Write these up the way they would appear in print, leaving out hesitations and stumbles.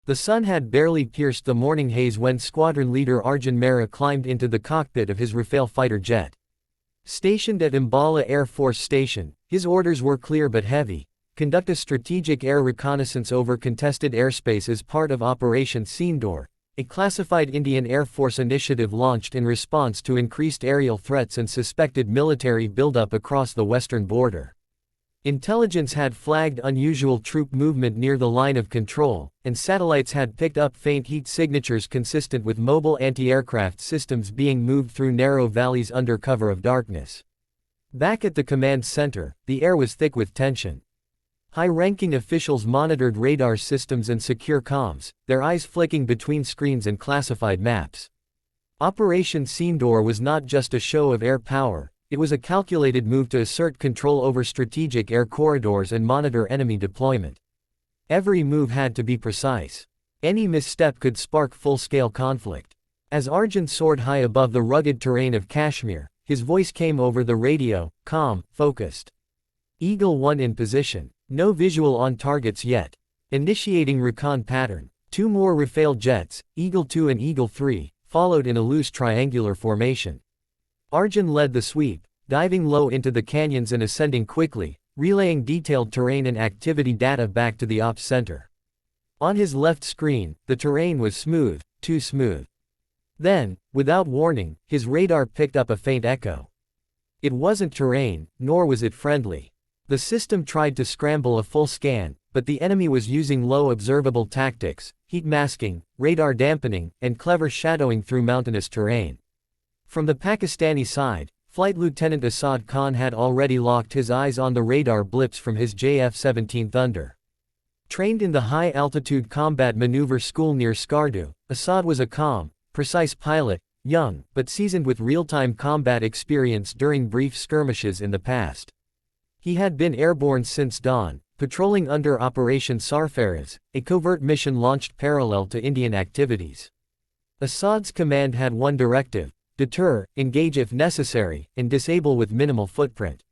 The sun had barely pierced the morning haze when squadron leader Arjun Mehra climbed into the cockpit of his Rafael fighter jet. Stationed at Ambala Air Force Station, his orders were clear but heavy: conduct a strategic air reconnaissance over contested airspace as part of Operation Sindoor, a classified Indian Air Force initiative launched in response to increased aerial threats and suspected military buildup across the western border. Intelligence had flagged unusual troop movement near the line of control, and satellites had picked up faint heat signatures consistent with mobile anti-aircraft systems being moved through narrow valleys under cover of darkness. Back at the command center, the air was thick with tension. High-ranking officials monitored radar systems and secure comms, their eyes flicking between screens and classified maps. Operation Sindoor was not just a show of air power, it was a calculated move to assert control over strategic air corridors and monitor enemy deployment. Every move had to be precise. Any misstep could spark full-scale conflict. As Arjun soared high above the rugged terrain of Kashmir, his voice came over the radio, calm, focused. Eagle 1 in position. No visual on targets yet. Initiating recon pattern. 2 more Rafael jets, Eagle 2 and Eagle 3, followed in a loose triangular formation. Arjun led the sweep, diving low into the canyons and ascending quickly, relaying detailed terrain and activity data back to the ops center. On his left screen, the terrain was smooth, too smooth. Then, without warning, his radar picked up a faint echo. It wasn't terrain, nor was it friendly. The system tried to scramble a full scan, but the enemy was using low observable tactics, heat masking, radar dampening, and clever shadowing through mountainous terrain. From the Pakistani side, Flight Lieutenant Asad Khan had already locked his eyes on the radar blips from his JF-17 Thunder. Trained in the high-altitude combat maneuver school near Skardu, Asad was a calm, precise pilot, young, but seasoned with real-time combat experience during brief skirmishes in the past. He had been airborne since dawn, patrolling under Operation Sarfaraz, a covert mission launched parallel to Indian activities. Assad's command had one directive: deter, engage if necessary, and disable with minimal footprint.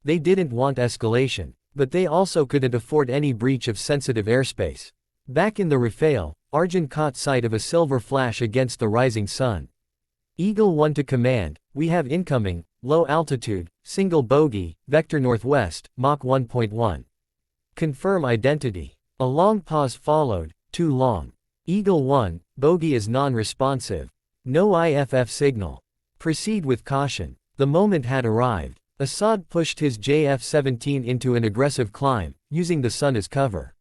They didn't want escalation, but they also couldn't afford any breach of sensitive airspace. Back in the Rafael, Arjun caught sight of a silver flash against the rising sun. Eagle 1 to command, we have incoming, low altitude, single bogey, vector northwest, Mach 1.1. Confirm identity. A long pause followed, too long. Eagle 1, bogey is non-responsive. No IFF signal. Proceed with caution. The moment had arrived. Assad pushed his JF-17 into an aggressive climb, using the sun as cover.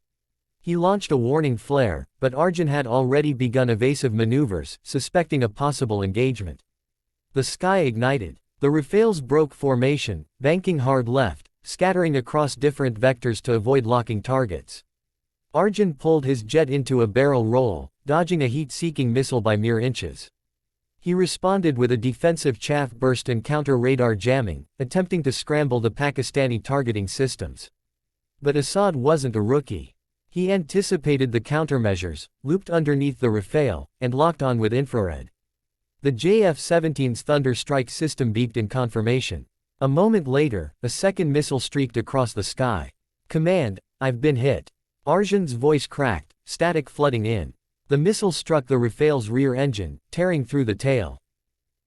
He launched a warning flare, but Arjun had already begun evasive maneuvers, suspecting a possible engagement. The sky ignited. The Rafaels broke formation, banking hard left, scattering across different vectors to avoid locking targets. Arjun pulled his jet into a barrel roll, dodging a heat-seeking missile by mere inches. He responded with a defensive chaff burst and counter-radar jamming, attempting to scramble the Pakistani targeting systems. But Assad wasn't a rookie. He anticipated the countermeasures, looped underneath the Rafael, and locked on with infrared. The JF-17's Thunder strike system beeped in confirmation. A moment later, a second missile streaked across the sky. Command, I've been hit. Arjun's voice cracked, static flooding in. The missile struck the Rafael's rear engine, tearing through the tail.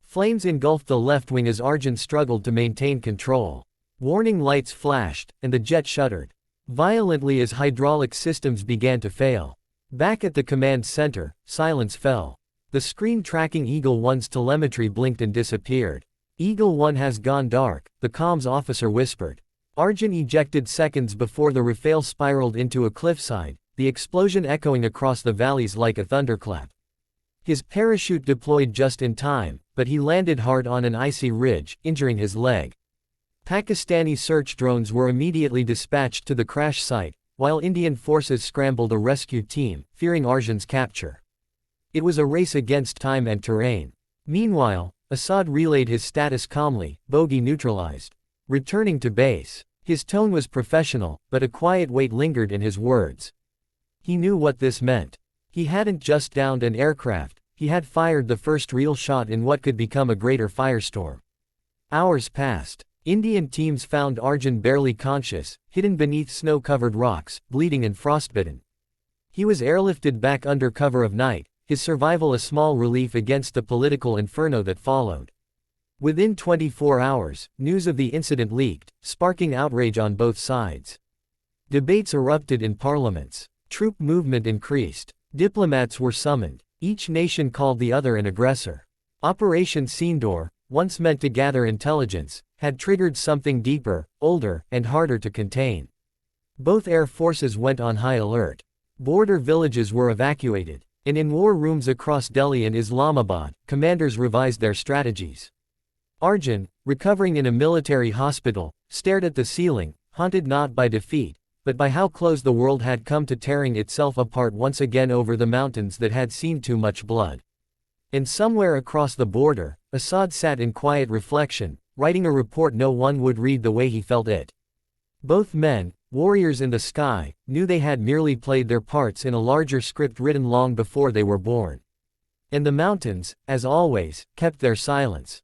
Flames engulfed the left wing as Arjun struggled to maintain control. Warning lights flashed, and the jet shuddered violently as hydraulic systems began to fail. Back at the command center, silence fell. The screen tracking Eagle 1's telemetry blinked and disappeared. Eagle 1 has gone dark, the comms officer whispered. Arjun ejected seconds before the Rafael spiraled into a cliffside, the explosion echoing across the valleys like a thunderclap. His parachute deployed just in time, but he landed hard on an icy ridge, injuring his leg. Pakistani search drones were immediately dispatched to the crash site, while Indian forces scrambled a rescue team, fearing Arjun's capture. It was a race against time and terrain. Meanwhile, Assad relayed his status calmly, bogey neutralized. Returning to base. His tone was professional, but a quiet weight lingered in his words. He knew what this meant. He hadn't just downed an aircraft, he had fired the first real shot in what could become a greater firestorm. Hours passed. Indian teams found Arjun barely conscious, hidden beneath snow-covered rocks, bleeding and frostbitten. He was airlifted back under cover of night, his survival a small relief against the political inferno that followed. Within 24 hours, news of the incident leaked, sparking outrage on both sides. Debates erupted in parliaments. Troop movement increased. Diplomats were summoned. Each nation called the other an aggressor. Operation Sindoor, once meant to gather intelligence, had triggered something deeper, older, and harder to contain. Both air forces went on high alert. Border villages were evacuated, and in war rooms across Delhi and Islamabad, commanders revised their strategies. Arjun, recovering in a military hospital, stared at the ceiling, haunted not by defeat, but by how close the world had come to tearing itself apart once again over the mountains that had seen too much blood. And somewhere across the border, Assad sat in quiet reflection, writing a report no one would read the way he felt it. Both men, warriors in the sky, knew they had merely played their parts in a larger script written long before they were born. And the mountains, as always, kept their silence.